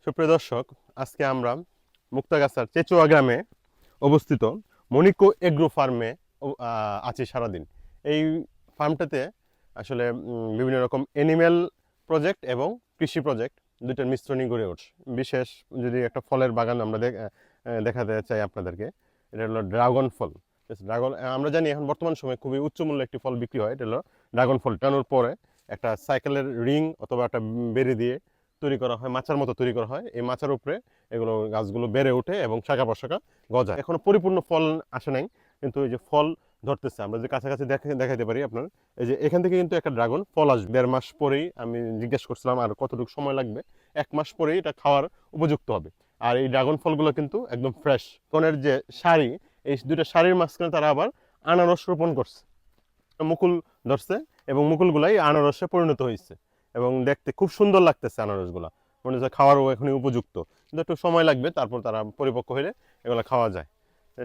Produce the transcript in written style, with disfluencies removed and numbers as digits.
সুপ্রিয় দর্শক, আজকে আমরা মুক্তাগাছার চেচুয়া গ্রামে অবস্থিত মনিকো এগ্রো ফার্মে আছি সারাদিন। এই ফার্মটাতে আসলে বিভিন্ন রকম অ্যানিম্যাল প্রজেক্ট এবং কৃষি প্রজেক্ট দুইটার মিশ্রণই গড়ে উঠছে। বিশেষ যদি একটা ফলের বাগান আমরা দেখাতে চাই আপনাদেরকে, এটা হলো ড্রাগন ফল। ড্রাগন আমরা জানি এখন বর্তমান সময়ে খুবই উচ্চমূল্যে একটি ফল বিক্রি হয়, এটা হলো ড্রাগন ফল। টানোর পরে একটা সাইকেলের রিং অথবা একটা বেড়ি দিয়ে তৈরি করা হয়, মাচার মতো তৈরি করা হয়। এই মাচার উপরে এগুলো গাছগুলো বেড়ে ওঠে এবং শাখা প্রশাখা গজায়। এখনো পরিপূর্ণ ফল আসে নাই, কিন্তু এই যে ফল ধরতেছে, আমরা যে কাছাকাছি দেখাইতে পারি আপনার, এই যে এখান থেকে কিন্তু একটা ড্রাগন ফল আসবে। 1.5 মাস পরেই আমি জিজ্ঞেস করছিলাম আর কতটুকু সময় লাগবে। 1 মাস পরেই এটা খাওয়ার উপযুক্ত হবে। আর এই ড্রাগন ফলগুলো কিন্তু একদম ফ্রেশ। ফোনের যে সারি, এই দুইটা সারির মাঝখানে তারা আবার আনারস রোপণ করছে, মুকুল ধরছে এবং মুকুলগুলাই আনারসে পরিণত হয়েছে এবং দেখতে খুব সুন্দর লাগতেছে। আনারসগুলা মনে হচ্ছে খাওয়ারও এখনই উপযুক্ত, কিন্তু একটু সময় লাগবে, তারপর তারা পরিপক্ক হলে এগুলো খাওয়া যায়।